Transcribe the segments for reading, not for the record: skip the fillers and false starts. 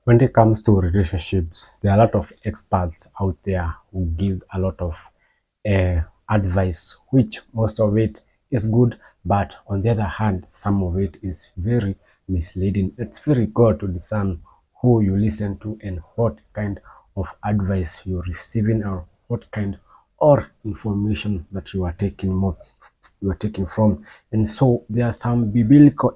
When it comes to relationships, there are a lot of experts out there who give a lot of advice, which most of it is good, but on the other hand, some of it is very misleading. It's very good to discern who you listen to and what kind of advice you're receiving, or what kind or information that you are taking from. And so there are some biblical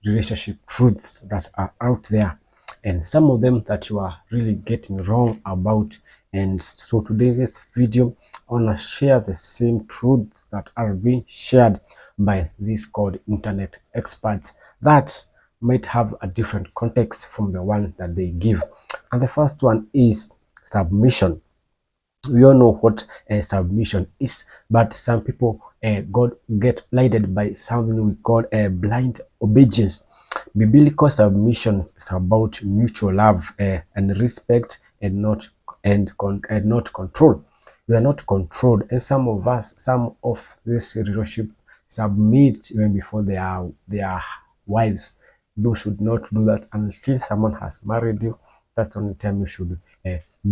relationship truths that are out there, and some of them that you are really getting wrong about. And so today in this video, I want to share the same truths that are being shared by these called internet experts that might have a different context from the one that they give. And the first one is submission. We all know what submission is, but some people got get blinded by something we call blind obedience. Biblical submission is about mutual love and respect, and not control. We are not controlled, and some of this relationship submit even before their wives. Those should not do that until someone has married you. That's the only time you should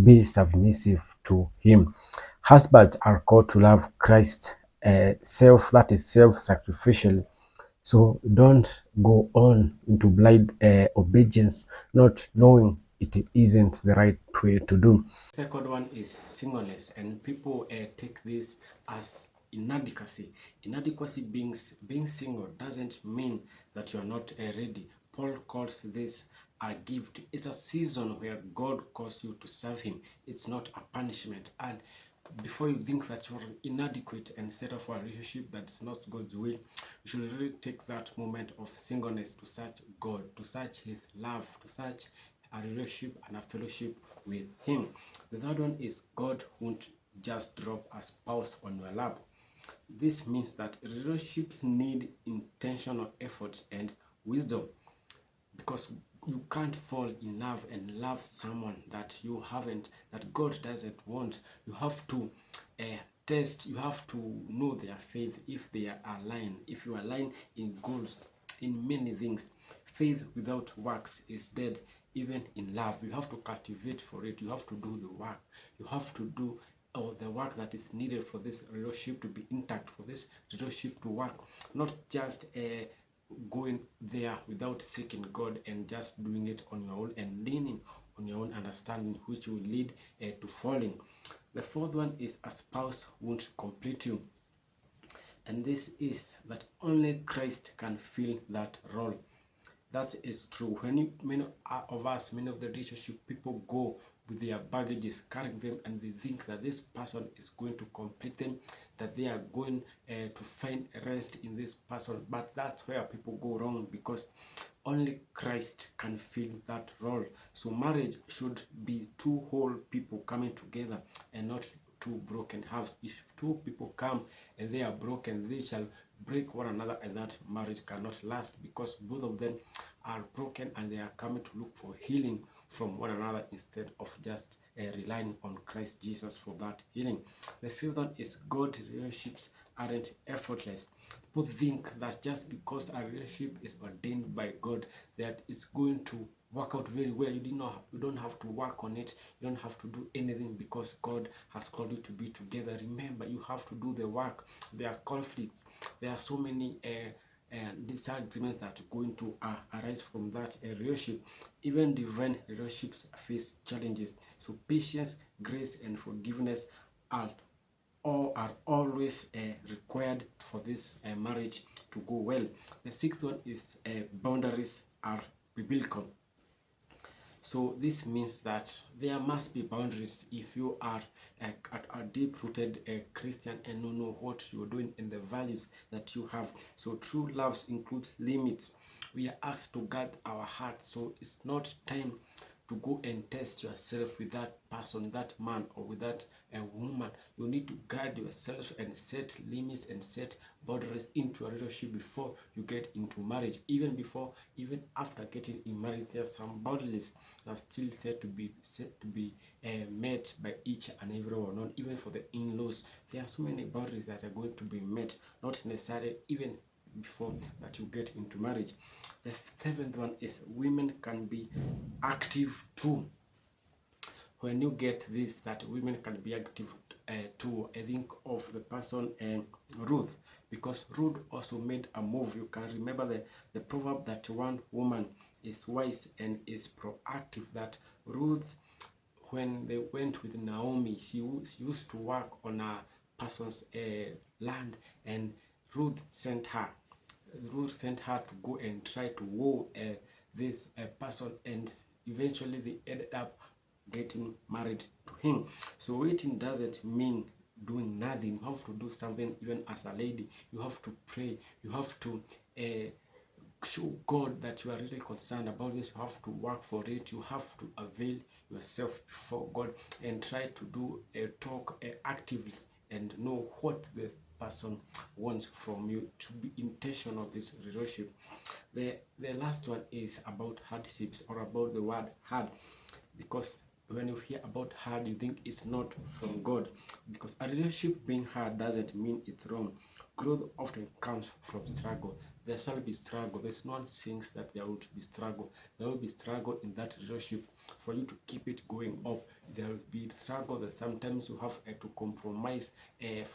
be submissive to him. Husbands are called to love Christ, that is self-sacrificial. So don't go on into blind obedience, not knowing it isn't the right way to do. Second one is singleness, and people take this as inadequacy. Inadequacy being single doesn't mean that you are not ready. Paul calls this a gift. It's a season where God calls you to serve Him. It's not a punishment. And before you think that you're inadequate and set up for a relationship that's not God's will, you should really take that moment of singleness to search God, to search His love, to search a relationship and a fellowship with Him. The third one is God won't just drop a spouse on your lap. This means that relationships need intentional effort and wisdom, because you can't fall in love and love someone that you haven't, that God doesn't want. You have to test, you have to know their faith, if they are aligned, if you align in goals, in many things. Faith without works is dead. Even in love, you have to cultivate for it. You have to do the work. You have to do the work that is needed for this relationship to be intact, for this relationship to work. Not just going there without seeking God and just doing it on your own and leaning on your own understanding, which will lead to falling. The fourth one is a spouse won't complete you. And this is that only Christ can fill that role. That is true. Many of us, many of the relationship people go with their baggages, carrying them, and they think that this person is going to complete them, that they are going to find rest in this person. But that's where people go wrong, because only Christ can fill that role. So marriage should be two whole people coming together, and not two broken halves. If two people come and they are broken, they shall break one another, and that marriage cannot last, because both of them are broken and they are coming to look for healing from one another, instead of just relying on Christ Jesus for that healing. The fifth one is God relationships aren't effortless. People think that just because a relationship is ordained by God, that it's going to work out very well. You don't have to work on it. You don't have to do anything, because God has called you to be together. Remember, you have to do the work. There are conflicts. There are so many disagreements that are going to arise from that relationship. Even divine relationships face challenges. So patience, grace, and forgiveness are are always required for this marriage to go well. The sixth one is boundaries are biblical. So this means that there must be boundaries if you are a deep-rooted Christian and know what you're doing and the values that you have. So true love includes limits. We are asked to guard our hearts. So it's not time to go and test yourself with that person, that man, or with that woman. You need to guard yourself and set limits and set boundaries into a relationship before you get into marriage. Even after getting in marriage, there are some boundaries that are still set to be met by each and every one. Not even for the in-laws, there are so many boundaries that are going to be met. Not necessarily even before that you get into marriage. The seventh one is women can be active too. When you get this, that women can be active too, I think of the person Ruth, because Ruth also made a move. You can remember the proverb that one woman is wise and is proactive. That Ruth, when they went with Naomi, she used to work on a person's land, and Ruth sent her. Ruth sent her to go and try to woo this person, and eventually they ended up getting married to him. So waiting doesn't mean doing nothing. You have to do something. Even as a lady, you have to pray. You have to show God that you are really concerned about this. You have to work for it. You have to avail yourself before God and try to do a talk actively and know what the person wants from you, to be intentional of this relationship. The last one is about hardships, or about the word hard, because when you hear about hard, you think it's not from God, because a relationship being hard doesn't mean it's wrong. Growth often comes from struggle. There shall be struggle. There's no one saying that there will be struggle. There will be struggle in that relationship for you to keep it going up. There will be struggle that sometimes you have to compromise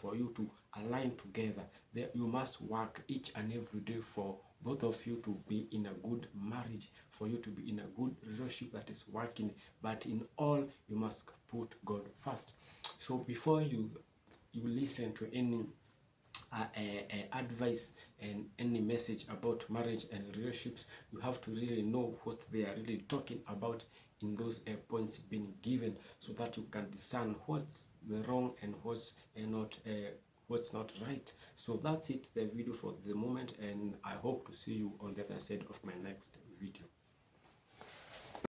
for you to align together. There, you must work each and every day for both of you to be in a good marriage, for you to be in a good relationship that is working. But in all, you must put God first. So before you listen to any advice and any message about marriage and relationships, you have to really know what they are really talking about in those points being given, so that you can discern what's the wrong and what's not right. So that's it, the video for the moment, and I hope to see you on the other side of my next video.